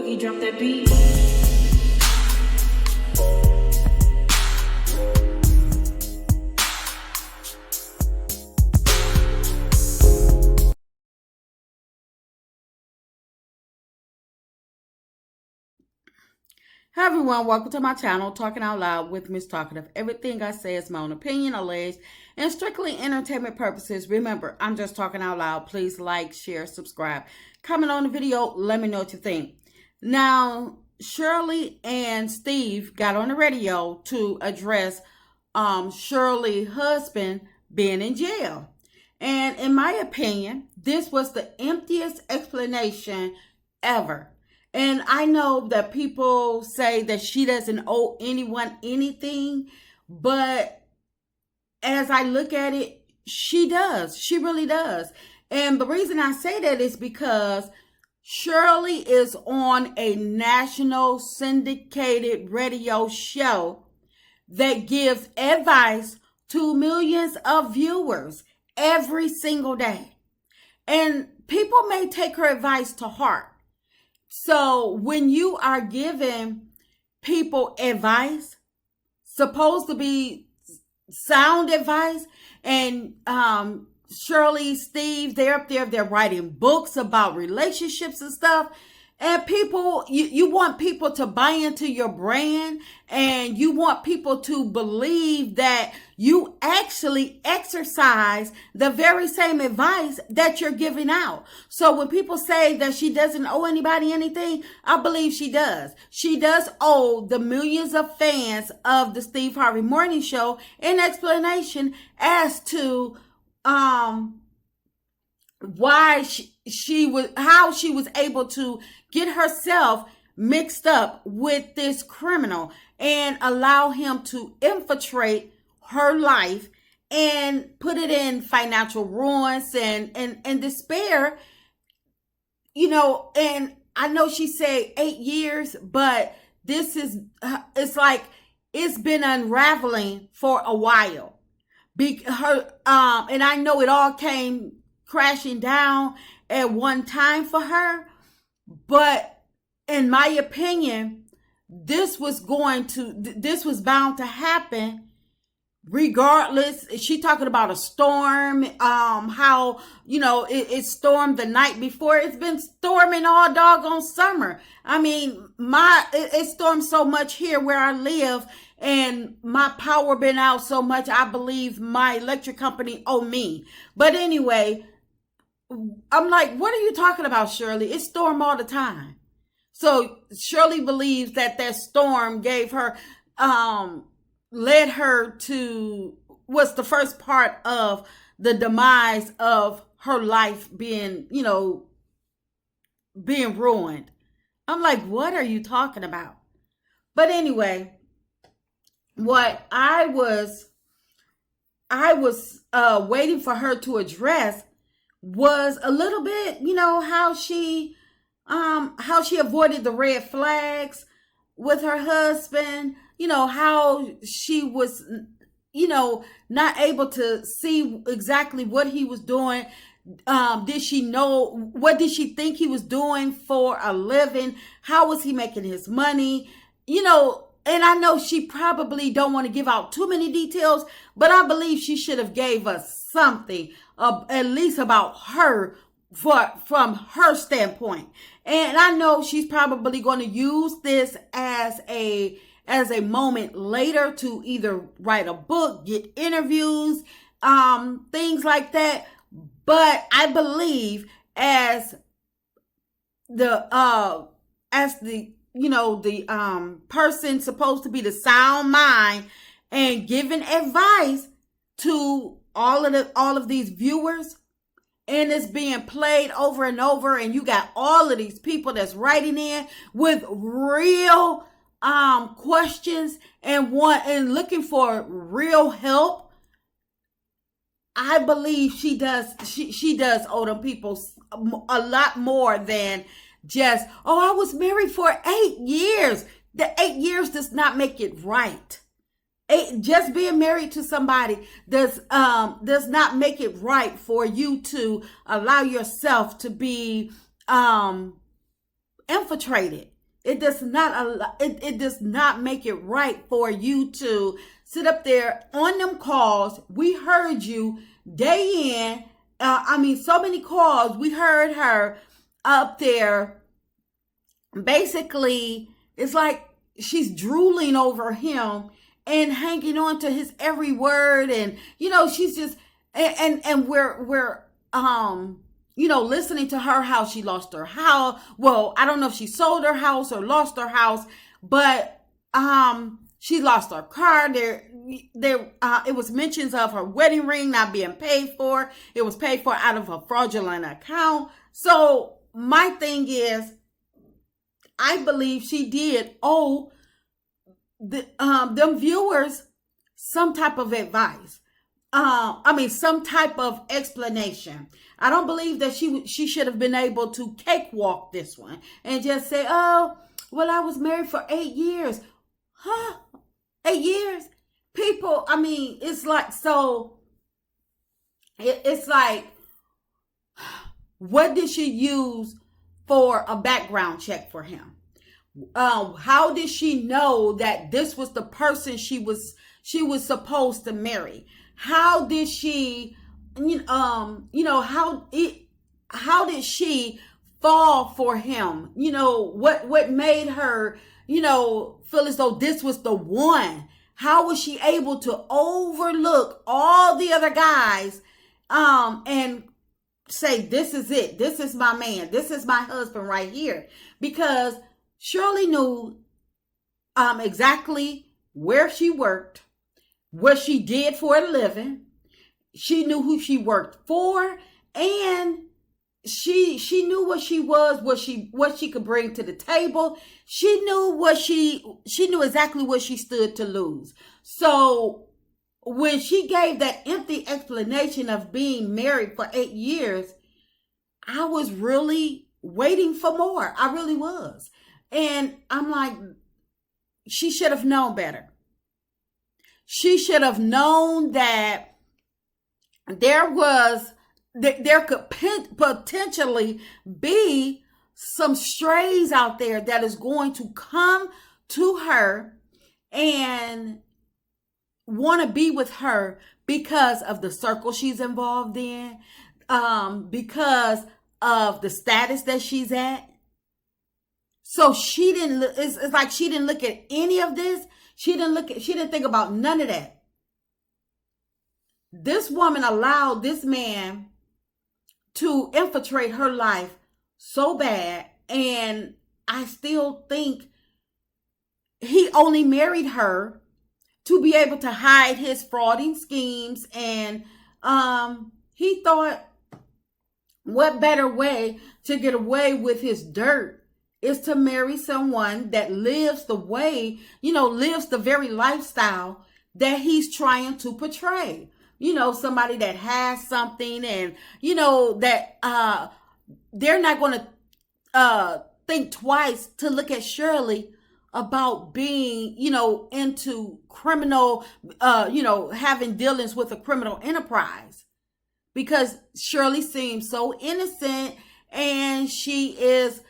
Boogie, drop that beat. Hi everyone, welcome to my channel, Talking Out Loud with Miss Talkative. Everything I say is my own opinion, alleged, and strictly entertainment purposes. Remember, I'm just talking out loud. Please like, share, subscribe. Comment on the video, let me know what you think. Now, Shirley and Steve got on the radio to address Shirley's husband being in jail. And in my opinion, this was the emptiest explanation ever. And I know that people say that she doesn't owe anyone anything, but as I look at it, she does. She really does. And the reason I say that is because Shirley is on a national syndicated radio show that gives advice to millions of viewers every single day. And people may take her advice to heart. So when you are giving people advice, supposed to be sound advice, and Shirley, Steve, they're up there, they're writing books about relationships and stuff. And people, you want people to buy into your brand, and you want people to believe that you actually exercise the very same advice that you're giving out. So when people say that she doesn't owe anybody anything, I believe she does. She does owe the millions of fans of the Steve Harvey Morning Show an explanation as to why how she was able to get herself mixed up with this criminal and allow him to infiltrate her life and put it in financial ruins and despair, and I know she said 8 years, but it's like it's been unraveling for a while. And I know it all came crashing down at one time for her, but in my opinion, this was bound to happen regardless. She talking about a storm, how it stormed the night before. It's been storming all doggone summer. I mean, it stormed so much here where I live, and my power been out so much, I believe my electric company owe me. But anyway, I'm like, what are you talking about, Shirley? It storm all the time. So Shirley believes that storm gave her, led her to, was the first part of the demise of her life being, being ruined. I'm like, what are you talking about? But anyway, what I was waiting for her to address was a little bit, how she avoided the red flags with her husband, how she was, not able to see exactly what he was doing. Did she know, what did she think he was doing for a living? How was he making his money? And I know she probably don't want to give out too many details, but I believe she should have gave us something, at least about her, from her standpoint. And I know she's probably going to use this as a moment later to either write a book, get interviews, things like that. But I believe as the person supposed to be the sound mind and giving advice to all of these viewers, and it's being played over and over, and you got all of these people that's writing in with real questions and looking for real help. I believe she does owe them people a lot more than just, I was married for 8 years. The 8 years does not make it right. Just being married to somebody does not make it right for you to allow yourself to be infiltrated It does not it does not make it right for you to sit up there on them calls. We heard you day in. So many calls. We heard her up there. Basically, it's like she's drooling over him and hanging on to his every word, and she's just and we're listening to her how she lost her house. Well, I don't know if she sold her house or lost her house, but she lost her car. It was mentions of her wedding ring not being paid for. It was paid for out of a fraudulent account. So my thing is, I believe she did owe them viewers some type of advice. Some type of explanation. I don't believe that she should have been able to cakewalk this one and just say, "Oh, well, I was married for 8 years." Huh? 8 years? People, it's like, so it's like, what did she use for a background check for him? How did she know that this was the person she was supposed to marry? How did she, how did she fall for him? What made her, feel as though this was the one? How was she able to overlook all the other guys, and say, this is it. This is my man. This is my husband right here. Because Shirley knew exactly where she worked, what she did for a living. She knew who she worked for, and she knew what she was, what she could bring to the table. She knew exactly what she stood to lose. So when she gave that empty explanation of being married for 8 years, I was really waiting for more. I really was. And I'm like, she should have known better. She should have known that there could potentially be some strays out there that is going to come to her and want to be with her because of the circle she's involved in, because of the status that she's at. So it's like she didn't look at any of this. She didn't think about none of that. This woman allowed this man to infiltrate her life so bad, and I still think he only married her to be able to hide his frauding schemes, and he thought, what better way to get away with his dirt is to marry someone that lives the way, lives the very lifestyle that he's trying to portray. Somebody that has something, and, that they're not going to think twice to look at Shirley about being, into criminal, having dealings with a criminal enterprise. Because Shirley seems so innocent, and she is,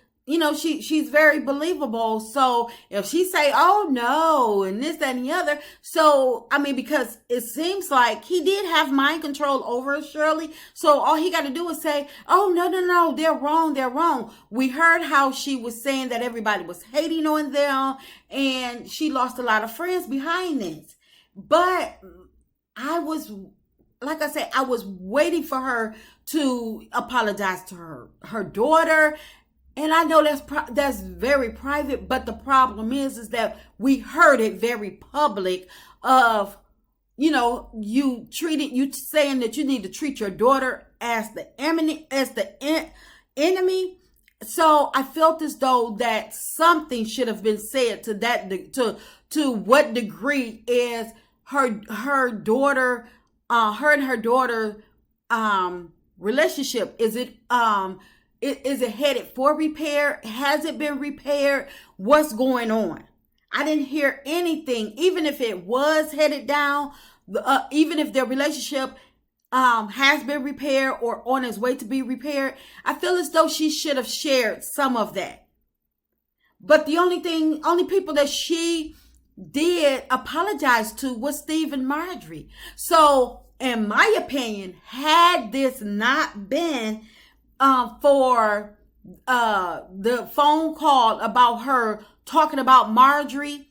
she's very believable. So if she say, "Oh no," and this, that, and the other, so because it seems like he did have mind control over Shirley. So all he got to do is say, "Oh no, they're wrong. We heard how she was saying that everybody was hating on them, and she lost a lot of friends behind this." But I was waiting for her to apologize to her daughter. And I know that's very private, but the problem is that we heard it very public of, you saying that you need to treat your daughter as the enemy. So I felt as though that something should have been said to that, to what degree is her daughter, her and her daughter, relationship. Is it headed for repair? Has it been repaired? What's going on? I didn't hear anything. Even if it was headed down, even if their relationship has been repaired or on its way to be repaired, I feel as though she should have shared some of that. But the only people that she did apologize to was Steve and Marjorie. So, in my opinion, had this not been for the phone call about her talking about Marjorie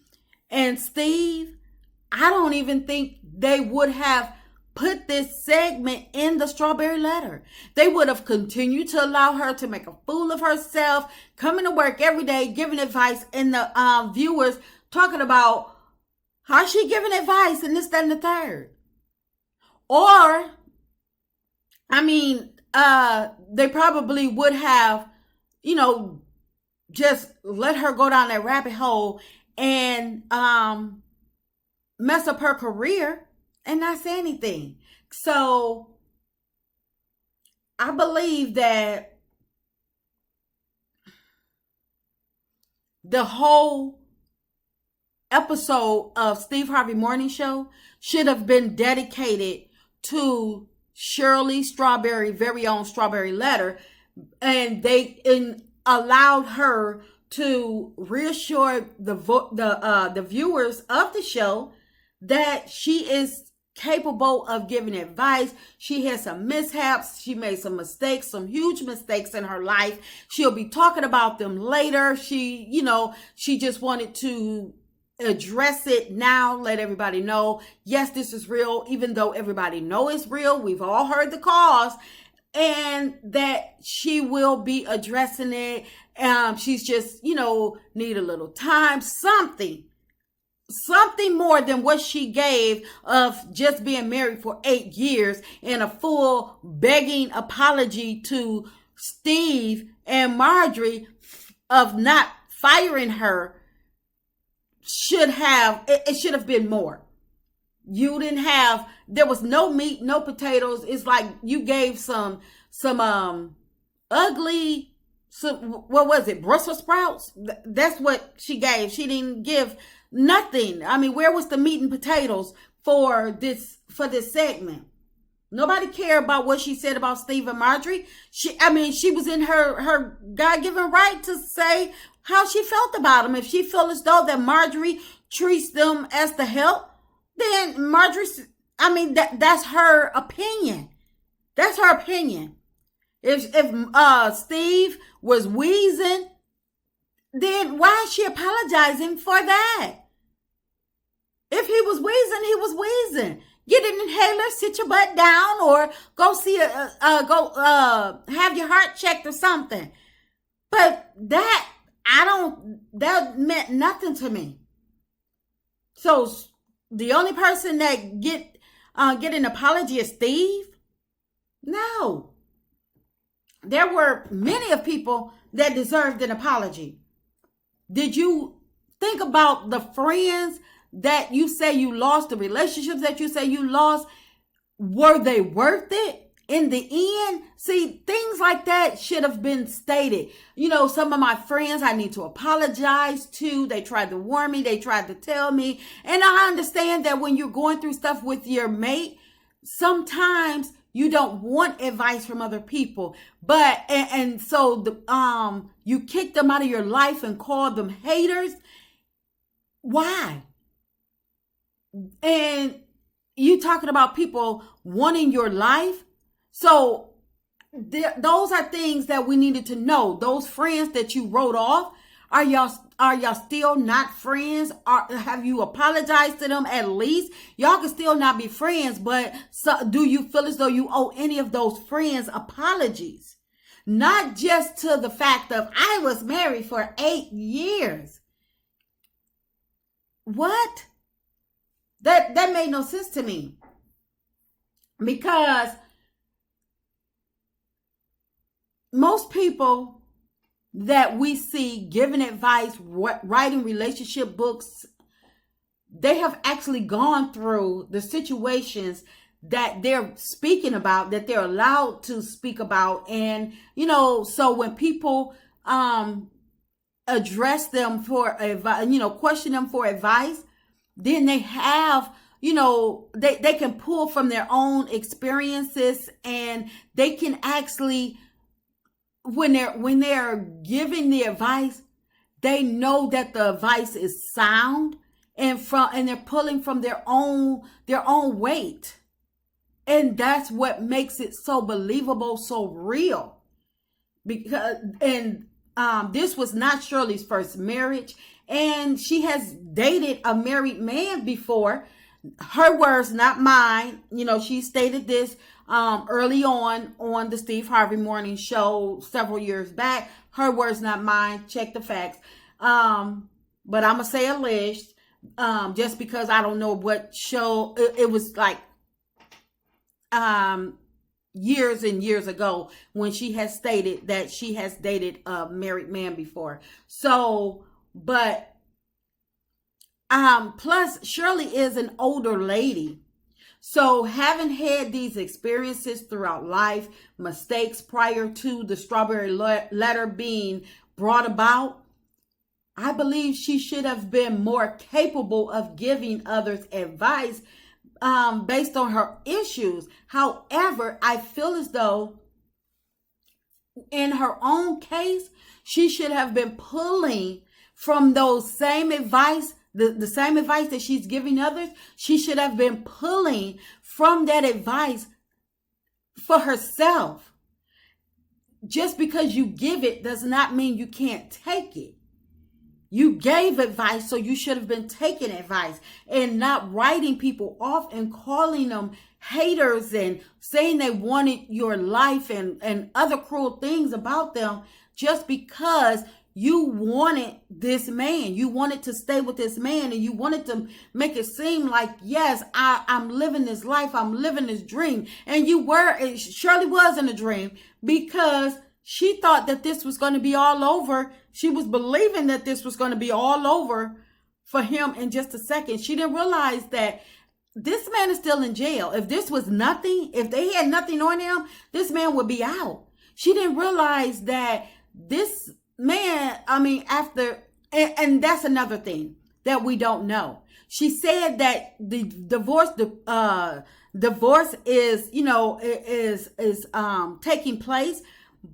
and Steve, I don't even think they would have put this segment in the Strawberry Letter. They would have continued to allow her to make a fool of herself, coming to work every day, giving advice, and the viewers talking about how she giving advice and this, that, and the third. Or, I mean, they probably would have, just let her go down that rabbit hole and mess up her career and not say anything. So I believe that the whole episode of Steve Harvey Morning Show should have been dedicated to Shirley Strawberry, very own Strawberry Letter, and they allowed her to reassure the viewers of the show that she is capable of giving advice. She has some mishaps. She made some mistakes, some huge mistakes in her life. She'll be talking about them later. She just wanted to address it now, let everybody know, yes, this is real, even though everybody know it's real. We've all heard the cause, and that she will be addressing it. She's just, need a little time, something more than what she gave of just being married for 8 years and a full begging apology to Steve and Marjorie of not firing her. It should have been more. There was no meat, no potatoes. It's like you gave some ugly, what was it, Brussels sprouts? That's what she gave. She didn't give nothing. I mean, where was the meat and potatoes for this segment? Nobody cared about what she said about Steve and Marjorie. She was in her God-given right to say how she felt about them. If she felt as though that Marjorie treats them as the help, then Marjorie, that's her opinion. That's her opinion. If Steve was wheezing, then why is she apologizing for that? If he was wheezing, he was wheezing. Get an inhaler, sit your butt down, or go see have your heart checked or something. But that meant nothing to me. So the only person that get an apology is Steve? No. There were many of people that deserved an apology. Did you think about the friends that you say you lost, the relationships that you say you lost? Were they worth it in the end? See, things like that should have been stated. Some of my friends I need to apologize to. They tried to warn me. They tried to tell me. And I understand that when you're going through stuff with your mate, sometimes you don't want advice from other people. But, so you kick them out of your life and call them haters. Why? And you talking about people wanting your life. So those are things that we needed to know. Those friends that you wrote off, are y'all still not friends? Have you apologized to them at least? Y'all can still not be friends, but do you feel as though you owe any of those friends apologies? Not just to the fact of, I was married for 8 years. What? That made no sense to me. Because most people that we see giving advice, writing relationship books, they have actually gone through the situations that they're speaking about, that they're allowed to speak about. And, so when people address them for advice, question them for advice, then they have, they can pull from their own experiences, and they can actually, when they're giving the advice, they know that the advice is sound, and they're pulling from their own weight. And that's what makes it so believable, so real. Because this was not Shirley's first marriage, and she has dated a married man before. Her words, not mine. She stated this early on the Steve Harvey Morning Show several years back. Her words, not mine. Check the facts. But I'm gonna say alleged, just because I don't know what show it was like. Years and years ago, when she has stated that she has dated a married man before. So, but plus Shirley is an older lady. So having had these experiences throughout life, mistakes prior to the strawberry letter being brought about, I believe she should have been more capable of giving others advice based on her issues. However, I feel as though in her own case, she should have been pulling from those same advice, the same advice that she's giving others. She should have been pulling from that advice for herself. Just because you give it does not mean you can't take it. You gave advice, so you should have been taking advice and not writing people off and calling them haters and saying they wanted your life and other cruel things about them just because you wanted this man. You wanted to stay with this man, and you wanted to make it seem like, yes, I'm living this life. I'm living this dream. And Shirley was in a dream, because she thought that this was going to be all over. She was believing that this was going to be all over for him in just a second. She didn't realize that this man is still in jail. If this was nothing, if they had nothing on him, this man would be out. She didn't realize that this man, and that's another thing that we don't know. She said that the divorce is taking place.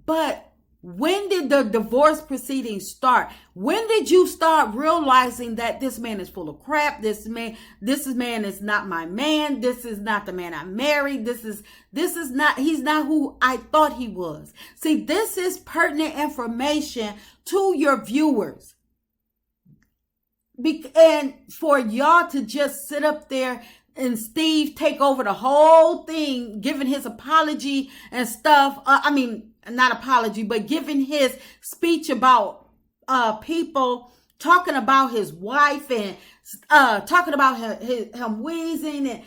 But when did the divorce proceedings start? When did you start realizing that this man is full of crap? This man is not my man. This is not the man I married. He's not who I thought he was. See, this is pertinent information to your viewers. And for y'all to just sit up there and Steve take over the whole thing, giving his apology and stuff. Not apology, but giving his speech about people talking about his wife and talking about him wheezing. And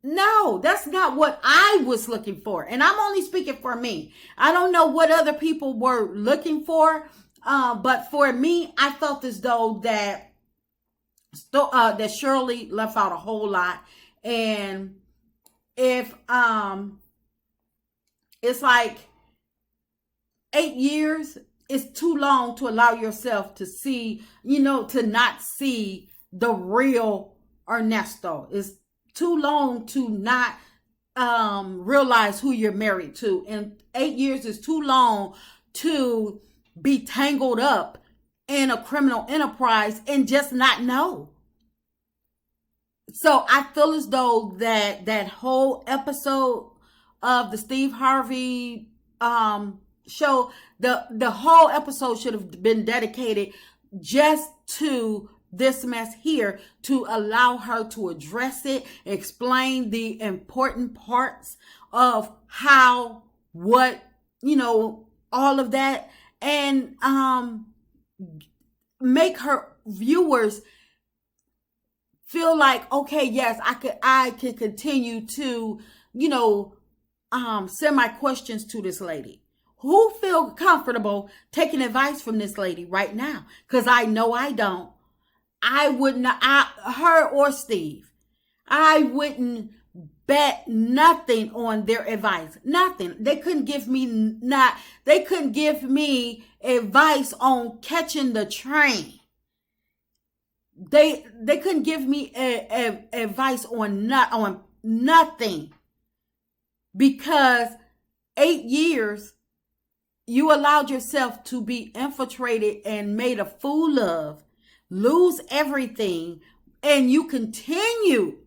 no, that's not what I was looking for. And I'm only speaking for me. I don't know what other people were looking for. But for me, I felt as though that Shirley left out a whole lot. And if it's like 8 years is too long to allow yourself to see, to not see the real Ernesto. It's too long to not realize who you're married to. And 8 years is too long to be tangled up in a criminal enterprise and just not know. So I feel as though that whole episode of the Steve Harvey show, the whole episode should have been dedicated just to this mess here, to allow her to address it, explain the important parts of how, what, all of that, and make her viewers feel like, okay, yes, I could continue to, send my questions to this lady. Who feel comfortable taking advice from this lady right now? Because I know I don't. I would not, her or Steve, I wouldn't bet nothing on their advice. Nothing. They couldn't give me advice on catching the train. They couldn't give me advice on nothing, because 8 years You allowed yourself to be infiltrated and made a fool of, lose everything, and you continue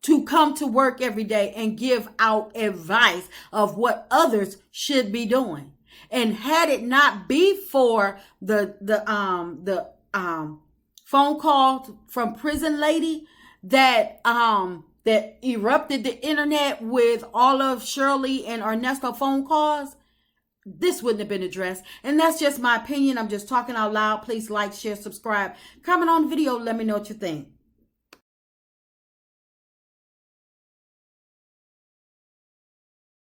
to come to work every day and give out advice of what others should be doing. And had it not be for the phone call from prison lady that erupted the internet with all of Shirley and Ernesto phone calls, this wouldn't have been addressed. And that's just my opinion. I'm just talking out loud. Please like, share, subscribe, comment on the video. Let me know what you think.